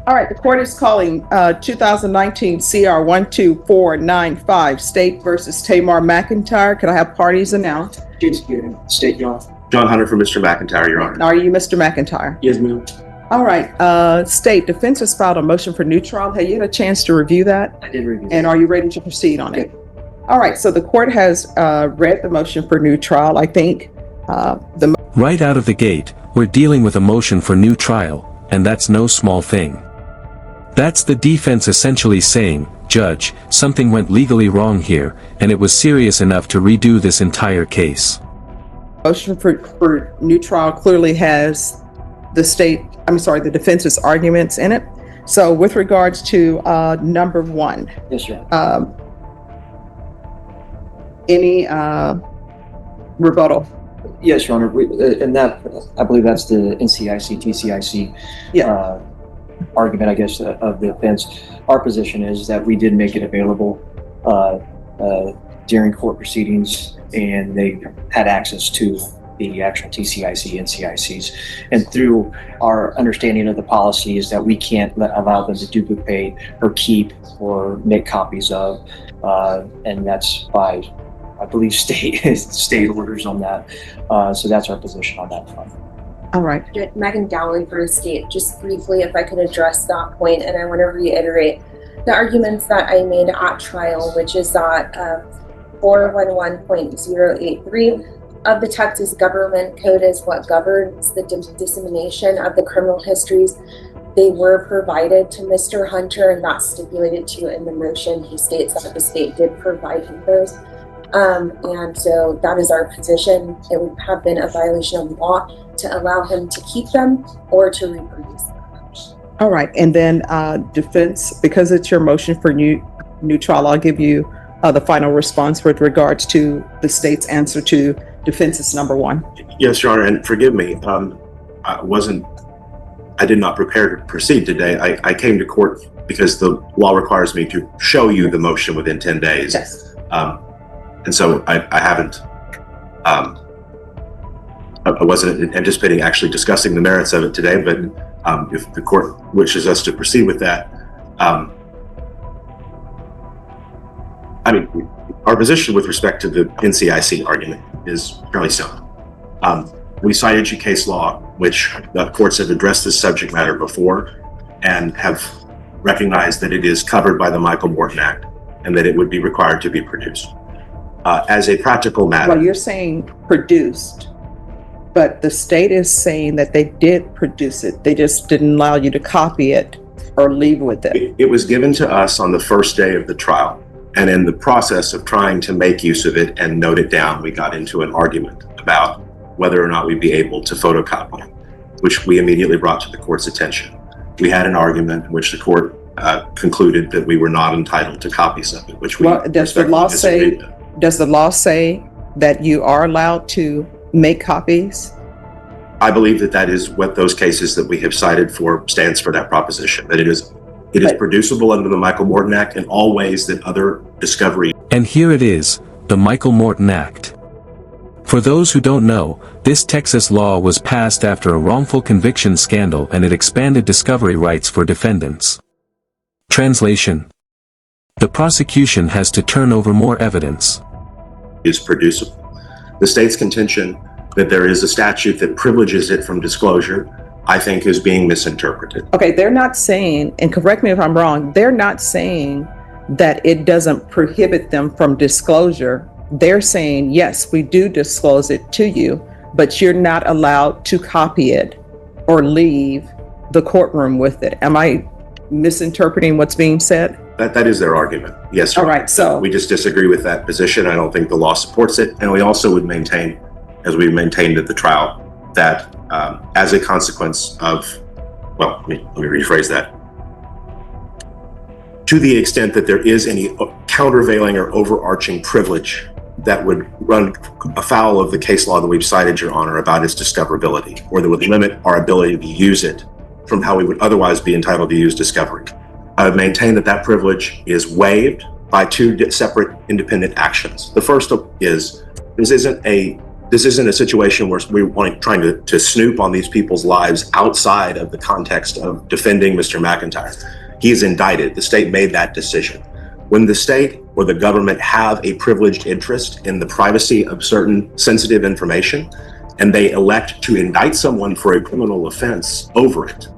All right, the court is calling 2019 CR 12495 State versus Tamar McIntyre. Could I have parties announced? State, Your Honor. John Hunter for Mr. McIntyre, Your Honor. Are you Mr. McIntyre? Yes, ma'am. All right, State defense has filed a motion for new trial. Have you had a chance to review that? I did review. And are you ready to proceed on it? All right, so the court has read the motion for new trial. I think Right out of the gate, we're dealing with a motion for new trial, and that's no small thing. That's the defense essentially saying, Judge, something went legally wrong here, and it was serious enough to redo this entire case. motion for new trial clearly has the defense's arguments in it. So with regards to number one, Yes, Your Honor. any rebuttal? Yes, Your Honor. And that, I believe that's the NCIC, TCIC Yeah. argument, I guess, of the defense. Our position is that we did make it available during court proceedings, and they had access to the actual TCIC, NCICs. And through our understanding of the policies that we can't allow them to duplicate or keep or make copies of, and that's by, I believe, state orders on that. So that's our position on that front. All right. Megan Dowling for the state. Just briefly, if I could address that point, and I want to reiterate the arguments that I made at trial, which is that 411.083 of the Texas Government Code is what governs the dissemination of the criminal histories. They were provided to Mr. Hunter, and that's stipulated to in the motion. He states that the state did provide him those. And so that is our position. It would have been a violation of law to allow him to keep them or to reproduce them. All right. And then defense, because it's your motion for new trial, I'll give you the final response with regards to the state's answer to defense's number one. Yes, Your Honor, and forgive me, I did not prepare to proceed today. I came to court because the law requires me to show you the motion within 10 days. Yes. And so I haven't, I wasn't anticipating actually discussing the merits of it today, but if the court wishes us to proceed with that, I mean, our position with respect to the NCIC argument is fairly simple. We cited you case law, which the courts have addressed this subject matter before and have recognized that it is covered by the Michael Morton Act and that it would be required to be produced. As a practical matter. Well, you're saying produced, but the state is saying that they did produce it. They just didn't allow you to copy it or leave with it. It was given to us on the first day of the trial. And in the process of trying to make use of it and note it down, we got into an argument about whether or not we'd be able to photocopy it, which we immediately brought to the court's attention. We had an argument in which the court concluded that we were not entitled to copies of it, which we does the law say? Does the law say that you are allowed to make copies? I believe that is what those cases that we have cited for stands for, that proposition, that it is producible under the Michael Morton Act in all ways that other discovery. And here it is, the Michael Morton Act. For those who don't know, this Texas law was passed after a wrongful conviction scandal, and it expanded discovery rights for defendants. Translation: the prosecution has to turn over more evidence. Is producible. The state's contention that there is a statute that privileges it from disclosure, I think, is being misinterpreted. Okay, they're not saying, and correct me if I'm wrong, they're not saying that it doesn't prohibit them from disclosure. They're saying, yes, we do disclose it to you, but you're not allowed to copy it or leave the courtroom with it. Am I misinterpreting what's being said? That is their argument. Yes, sir. All right, so we just disagree with that position. I don't think the law supports it. And we also would maintain, as we maintained at the trial, that as a consequence of, well, let me rephrase that. To the extent that there is any countervailing or overarching privilege that would run afoul of the case law that we've cited, Your Honor, about its discoverability, or that would limit our ability to use it from how we would otherwise be entitled to use discovery, I would maintain that privilege is waived by two separate independent actions. The first is, this isn't a This isn't a situation where we're trying to snoop on these people's lives outside of the context of defending Mr. McIntyre. He is indicted. The state made that decision. When the state or the government have a privileged interest in the privacy of certain sensitive information, and they elect to indict someone for a criminal offense over it,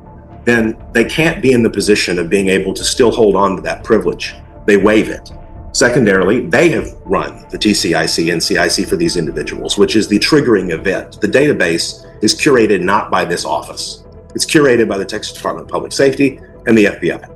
then they can't be in the position of being able to still hold on to that privilege. They waive it. Secondarily, they have run the TCIC, NCIC for these individuals, which is the triggering event. The database is curated not by this office. It's curated by the Texas Department of Public Safety and the FBI.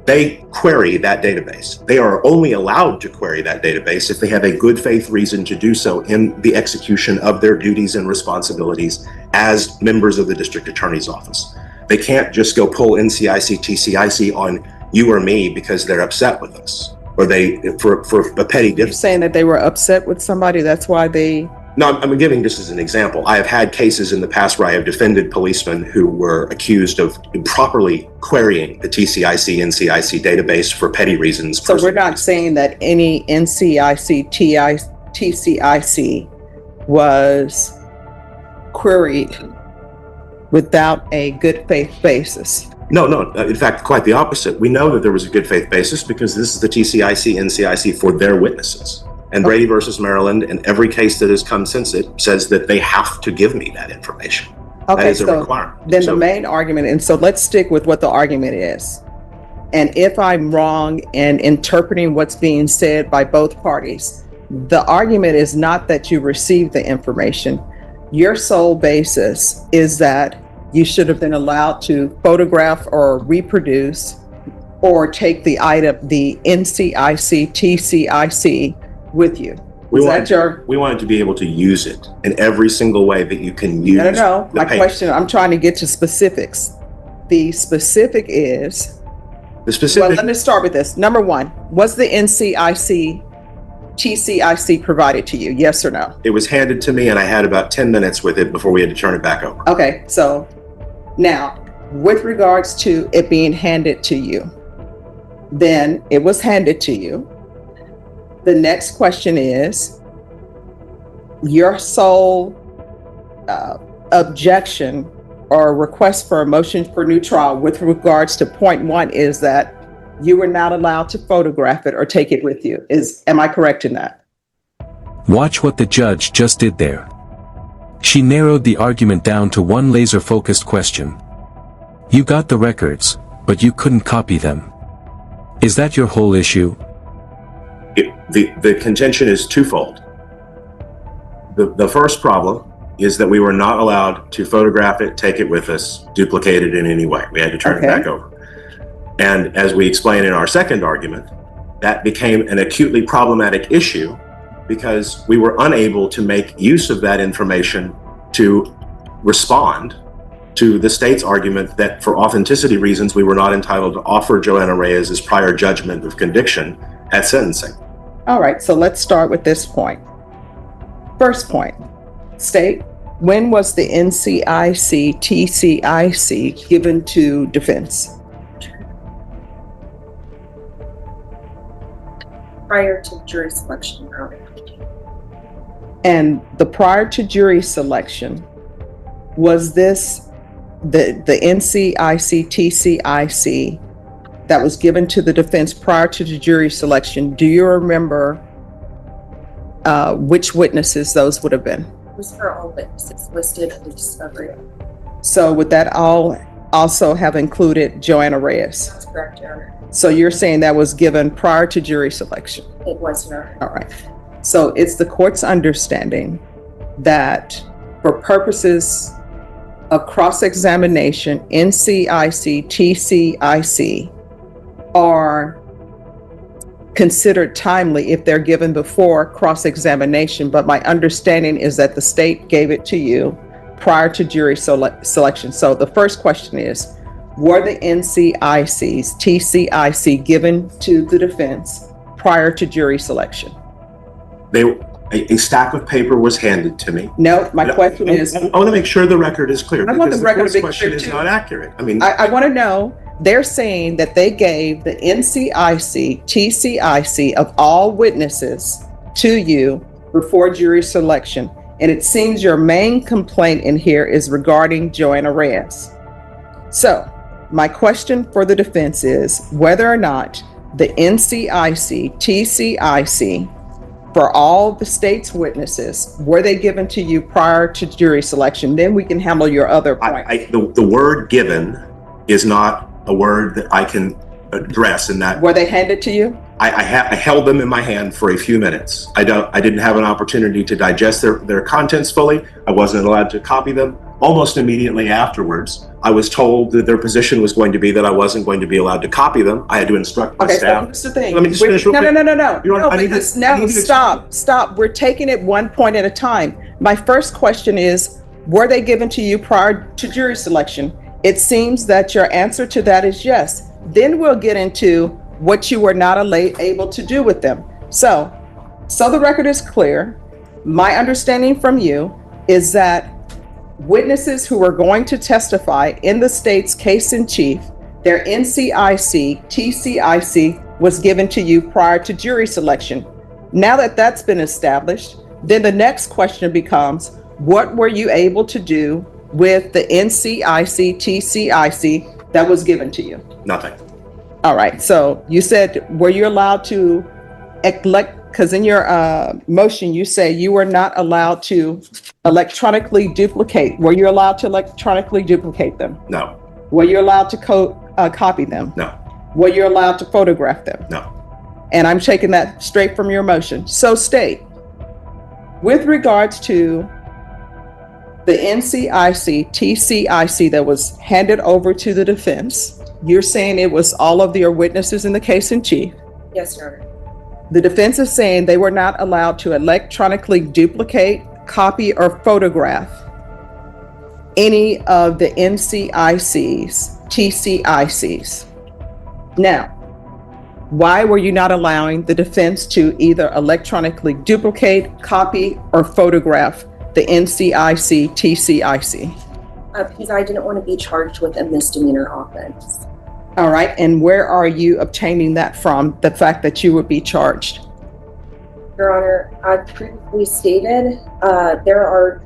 They query that database. They are only allowed to query that database if they have a good faith reason to do so in the execution of their duties and responsibilities as members of the district attorney's office. They can't just go pull NCIC, TCIC on you or me because they're upset with us, or they for a petty You're difference. saying that they were upset with somebody, that's why they... No, I'm giving this as an example. I have had cases in the past where I have defended policemen who were accused of improperly querying the TCIC, NCIC database for petty reasons. So we're not saying that any NCIC, TCIC was queried without a good faith basis. No. In fact, quite the opposite. We know that there was a good faith basis because this is the TCIC, NCIC for their witnesses. And Brady versus Maryland, and every case that has come since it, says that they have to give me that information. That Okay, is a so requirement. then So- the main argument, and so let's stick with what the argument is. And if I'm wrong in interpreting what's being said by both parties, the argument is not that you received the information. Your sole basis is that you should have been allowed to photograph or reproduce or take the item, the NCIC, TCIC with you. We Is wanted, that your... we wanted to be able to use it in every single way that you can use. No. the My paper. question, I'm trying to get to specifics. The specific is, The specific. well, let me start with this. Number one, was the NCIC, TCIC provided to you? Yes or no? It was handed to me, and I had about 10 minutes with it before we had to turn it back over. Okay, so now with regards to it being handed to you, then it was handed to you. The next question is your sole objection or request for a motion for new trial with regards to point one is that you were not allowed to photograph it or take it with you. Am I correct in that? Watch what the judge just did there. She narrowed the argument down to one laser-focused question. You got the records, but you couldn't copy them. Is that your whole issue? The contention is twofold. The first problem is that we were not allowed to photograph it, take it with us, duplicate it in any way. We had to turn it back over. And as we explain in our second argument, that became an acutely problematic issue because we were unable to make use of that information to respond to the state's argument that for authenticity reasons, we were not entitled to offer Joanna Reyes' prior judgment of conviction at sentencing. All right, so let's start with this point. First point, state, when was the NCIC, TCIC given to defense? Prior to jury selection, Your Honor. And the prior to jury selection, was this the NCIC, TCIC that was given to the defense prior to the jury selection? Do you remember which witnesses those would have been? It was for all witnesses listed in the discovery. So would that all also have included Joanna Reyes? That's correct, Your Honor. So you're saying that was given prior to jury selection? It was, Your Honor. All right. So it's the court's understanding that for purposes of cross-examination, NCIC, TCIC are considered timely if they're given before cross-examination. But my understanding is that the state gave it to you prior to jury selection. So the first question is, were the NCICs, TCIC given to the defense prior to jury selection? A stack of paper was handed to me. No, my question is, I want to make sure the record is clear. I want because the record court's to be question clear, is too. not accurate. I mean, I want to know, they're saying that they gave the NCIC, TCIC of all witnesses to you before jury selection. And it seems your main complaint in here is regarding Joanna Reyes. So my question for the defense is whether or not the NCIC, TCIC, for all the state's witnesses, were they given to you prior to jury selection? Then we can handle your other points. The word given is not a word that I can address in that. Were they handed to you? I held them in my hand for a few minutes. I didn't have an opportunity to digest their contents fully. I wasn't allowed to copy them. Almost immediately afterwards, I was told that their position was going to be that I wasn't going to be allowed to copy them. I had to instruct my staff. So here's the thing. Let me just finish real quick. No. You know what, No, stop. We're taking it one point at a time. My first question is, were they given to you prior to jury selection? It seems that your answer to that is yes. Then we'll get into what you were not able to do with them. So the record is clear. My understanding from you is that witnesses who are going to testify in the state's case in chief, their NCIC, TCIC was given to you prior to jury selection. Now that that's been established, then the next question becomes, what were you able to do with the NCIC, TCIC that was given to you? Nothing. All right. So you said, were you allowed to because in your motion, you say you were not allowed to electronically duplicate. Were you allowed to electronically duplicate them? No. Were you allowed to copy them? No. Were you allowed to photograph them? No. And I'm taking that straight from your motion. So state, with regards to the NCIC, TCIC that was handed over to the defense, you're saying it was all of your witnesses in the case in chief? Yes, Your Honor. The defense is saying they were not allowed to electronically duplicate, copy, or photograph any of the NCICs, TCICs. Now, why were you not allowing the defense to either electronically duplicate, copy, or photograph the NCIC, TCIC? Because I didn't want to be charged with a misdemeanor offense. All right, and where are you obtaining that from, the fact that you would be charged? Your Honor, I previously stated there are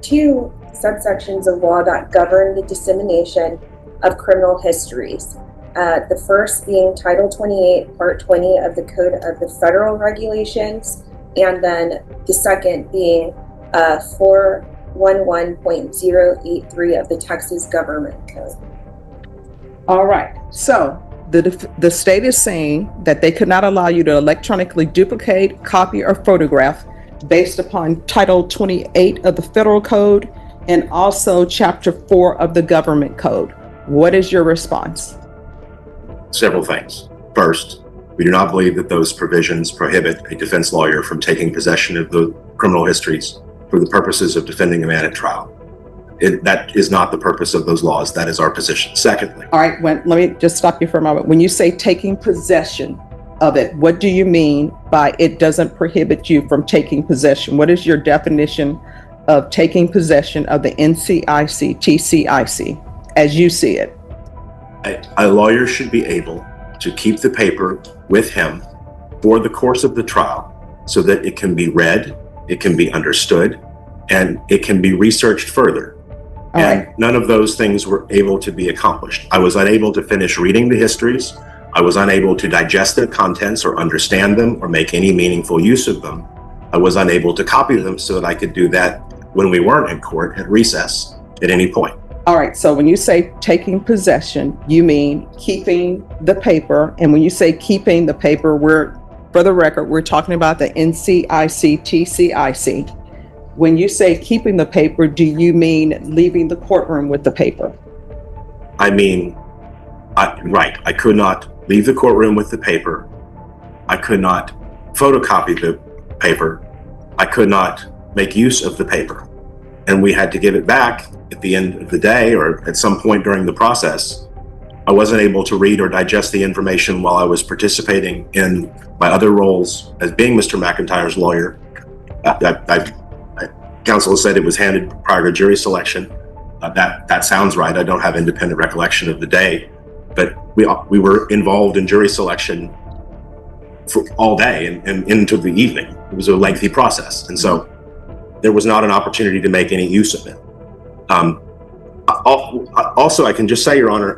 two subsections of law that govern the dissemination of criminal histories. The first being Title 28, Part 20 of the Code of the Federal Regulations, and then the second being 411.083 of the Texas Government Code. All right, so the state is saying that they could not allow you to electronically duplicate, copy, or photograph based upon Title 28 of the Federal Code and also Chapter 4 of the Government Code. What is your response? Several things. First, we do not believe that those provisions prohibit a defense lawyer from taking possession of the criminal histories for the purposes of defending a man at trial. That is not the purpose of those laws. That is our position. Secondly. All right, let me just stop you for a moment. When you say taking possession of it, what do you mean by it doesn't prohibit you from taking possession? What is your definition of taking possession of the NCIC, TCIC, as you see it? A lawyer should be able to keep the paper with him for the course of the trial so that it can be read, it can be understood, and it can be researched further. And none of those things were able to be accomplished. I was unable to finish reading the histories. I was unable to digest their contents or understand them or make any meaningful use of them. I was unable to copy them so that I could do that when we weren't in court at recess at any point. All right, so when you say taking possession, you mean keeping the paper. And when you say keeping the paper, for the record, we're talking about the NCIC, TCIC. When you say keeping the paper, do you mean leaving the courtroom with the paper? I mean, right. I could not leave the courtroom with the paper. I could not photocopy the paper. I could not make use of the paper. And we had to give it back at the end of the day or at some point during the process. I wasn't able to read or digest the information while I was participating in my other roles as being Mr. McIntyre's lawyer. Counsel said it was handed prior to jury selection. That sounds right. I don't have independent recollection of the day, but we were involved in jury selection for all day and into the evening. It was a lengthy process. And so there was not an opportunity to make any use of it. Also, I can just say, Your Honor,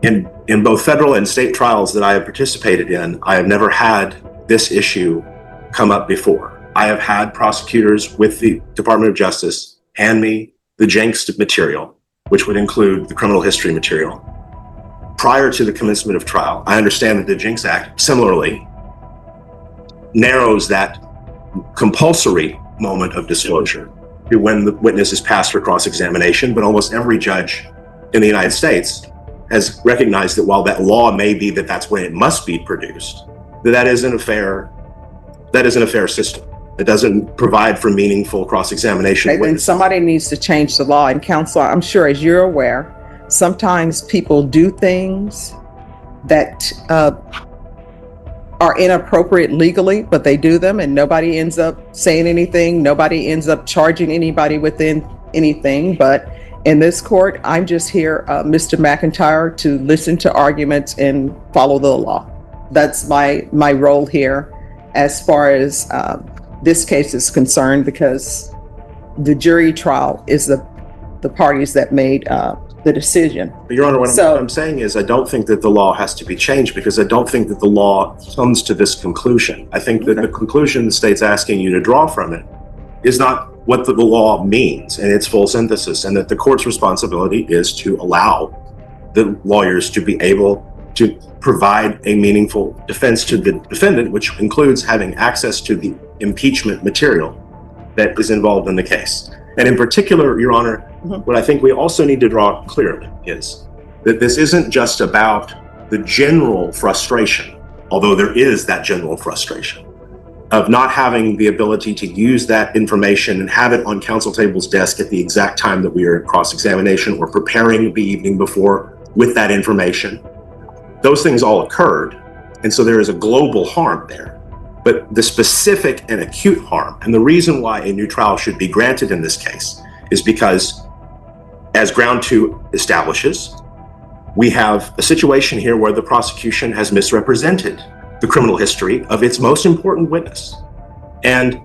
in both federal and state trials that I have participated in, I have never had this issue come up before. I have had prosecutors with the Department of Justice hand me the Jenks material, which would include the criminal history material, prior to the commencement of trial. I understand that the Jenks Act similarly narrows that compulsory moment of disclosure to when the witness is passed for cross-examination, but almost every judge in the United States has recognized that while that law may be that that's when it must be produced, that isn't a fair system. It doesn't provide for meaningful cross-examination. Okay, then somebody needs to change the law. And counsel, I'm sure as you're aware, sometimes people do things that are inappropriate legally, but they do them and nobody ends up saying anything. Nobody ends up charging anybody within anything. But in this court, I'm just here, Mr. McIntyre, to listen to arguments and follow the law. That's my role here as far as this case is concerned, because the jury trial is the parties that made the decision. But Your Honor, what I'm saying is I don't think that the law has to be changed, because I don't think that the law comes to this conclusion. I think that the conclusion the state's asking you to draw from it is not what the law means in its full synthesis, and that the court's responsibility is to allow the lawyers to be able to provide a meaningful defense to the defendant, which includes having access to the impeachment material that is involved in the case. And in particular, Your Honor, what I think we also need to draw clearly is that this isn't just about the general frustration, although there is that general frustration of not having the ability to use that information and have it on counsel table's desk at the exact time that we are in cross-examination or preparing the evening before with that information. Those things all occurred, and so there is a global harm there. But the specific and acute harm, and the reason why a new trial should be granted in this case, is because, as Ground 2 establishes, we have a situation here where the prosecution has misrepresented the criminal history of its most important witness and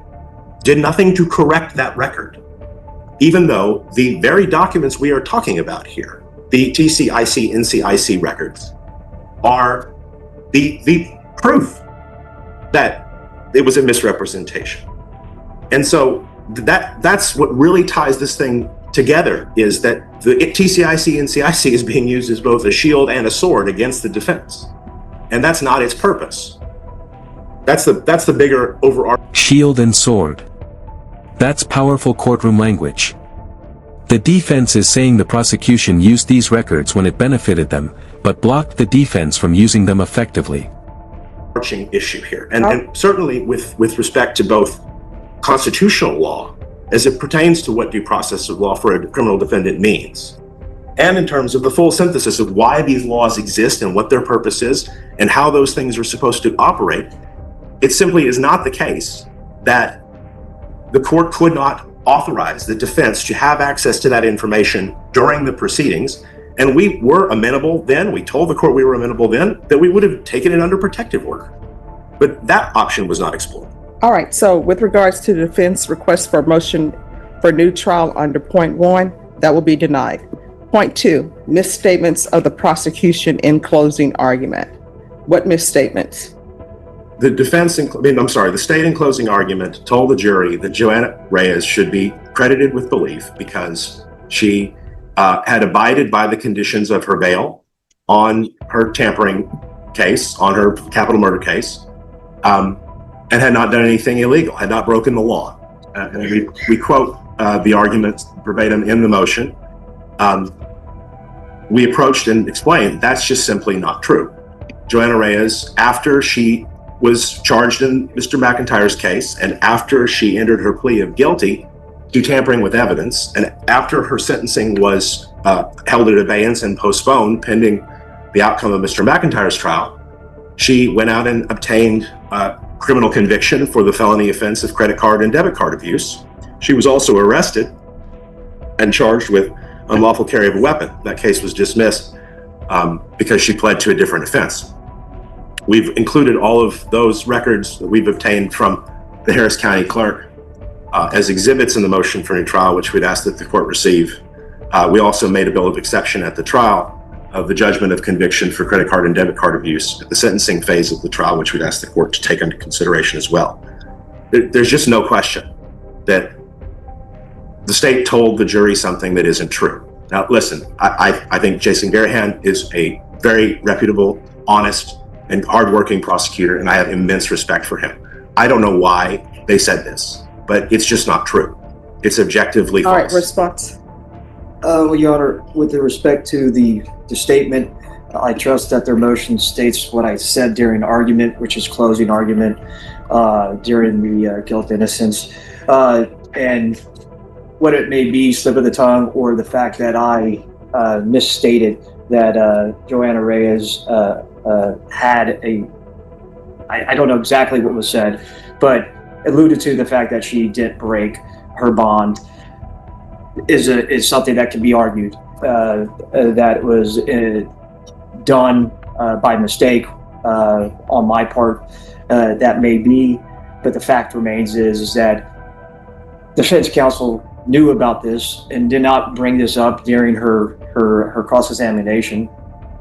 did nothing to correct that record, even though the very documents we are talking about here, the TCIC, NCIC records, are the proof that it was a misrepresentation. And so that's what really ties this thing together, is that the TCIC, NCIC is being used as both a shield and a sword against the defense. And that's not its purpose. That's the bigger overarching. Shield and sword. That's powerful courtroom language. The defense is saying the prosecution used these records when it benefited them, but blocked the defense from using them effectively. Issue here, and certainly with respect to both constitutional law as it pertains to what due process of law for a criminal defendant means, and in terms of the full synthesis of why these laws exist and what their purpose is and how those things are supposed to operate. It simply is not the case that the court could not authorize the defense to have access to that information during the proceedings. And we were amenable then, we told the court we were amenable then, that we would have taken it under protective order. But that option was not explored. All right, so with regards to the defense request for a motion for new trial under point 1, that will be denied. Point 2, misstatements of the prosecution in closing argument. What misstatements? The state in closing argument told the jury that Joanna Reyes should be credited with belief because she had abided by the conditions of her bail on her tampering case, on her capital murder case, and had not done anything illegal, had not broken the law. And we quote the argument verbatim in the motion. We approached and explained that's just simply not true. Joanna Reyes, after she was charged in Mr. McIntyre's case, and after she entered her plea of guilty to tampering with evidence, and after her sentencing was held at abeyance and postponed pending the outcome of Mr. McIntyre's trial, she went out and obtained criminal conviction for the felony offense of credit card and debit card abuse. She was also arrested and charged with unlawful carry of a weapon. That case was dismissed because she pled to a different offense. We've included all of those records that we've obtained from the Harris County clerk As exhibits in the motion for new trial, which we'd asked that the court receive, we also made a bill of exception at the trial of the judgment of conviction for credit card and debit card abuse at the sentencing phase of the trial, which we'd asked the court to take into consideration as well. There's just no question that the state told the jury something that isn't true. Now, listen, I think Jason Garahan is a very reputable, honest, and hardworking prosecutor, and I have immense respect for him. I don't know why they said this, but it's just not true. It's objectively false. All right, response. Well, Your Honor, with respect to the statement, I trust that their motion states what I said during argument, which is closing argument during the guilt innocence, and what it may be, slip of the tongue, or the fact that I misstated that Joanna Reyes had I don't know exactly what was said, but alluded to the fact that she did break her bond is something that can be argued that was done by mistake on my part. That may be, but the fact remains is that defense counsel knew about this and did not bring this up during her cross-examination.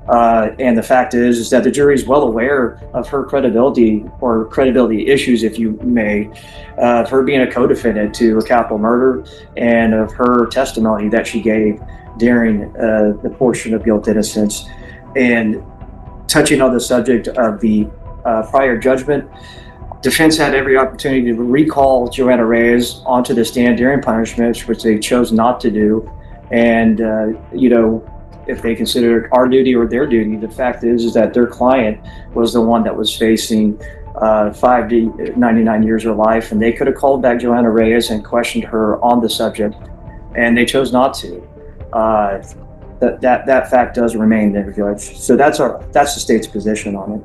And the fact is that the jury is well aware of her credibility, or credibility issues, if you may, of her being a co-defendant to a capital murder, and of her testimony that she gave during the portion of guilt innocence. And touching on the subject of the prior judgment, defense had every opportunity to recall Joanna Reyes onto the stand during punishments, which they chose not to do. And, if they consider it our duty or their duty, the fact is that their client was the one that was facing 5 to 99 years of life, and they could have called back Joanna Reyes and questioned her on the subject, and they chose not to. That fact does remain there, Judge. So that's the state's position on it.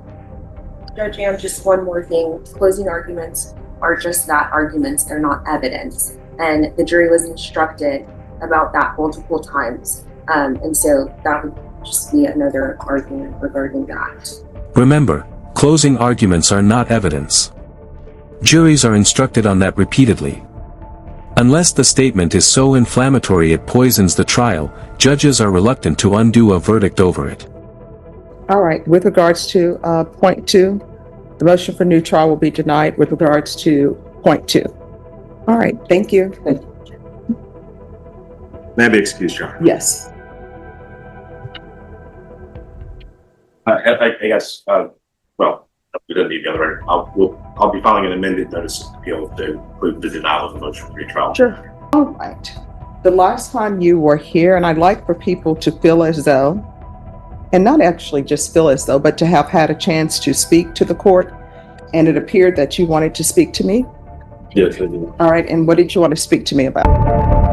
Judge, and just one more thing. Closing arguments are just that, arguments. They're not evidence. And the jury was instructed about that multiple times. And so that would just be another argument regarding that. Remember, closing arguments are not evidence. Juries are instructed on that repeatedly. Unless the statement is so inflammatory it poisons the trial, judges are reluctant to undo a verdict over it. All right, with regards to point 2, the motion for new trial will be denied with regards to point 2. All right, thank you. May I be excused, Your Honor? Yes. I guess, well, we don't need the other record. I'll be filing an amended notice of appeal to include the denial of the motion for retrial. Sure. All right. The last time you were here, and I'd like for people to feel as though, and not actually just feel as though, but to have had a chance to speak to the court, and it appeared that you wanted to speak to me. Yes, I do. All right, and what did you want to speak to me about?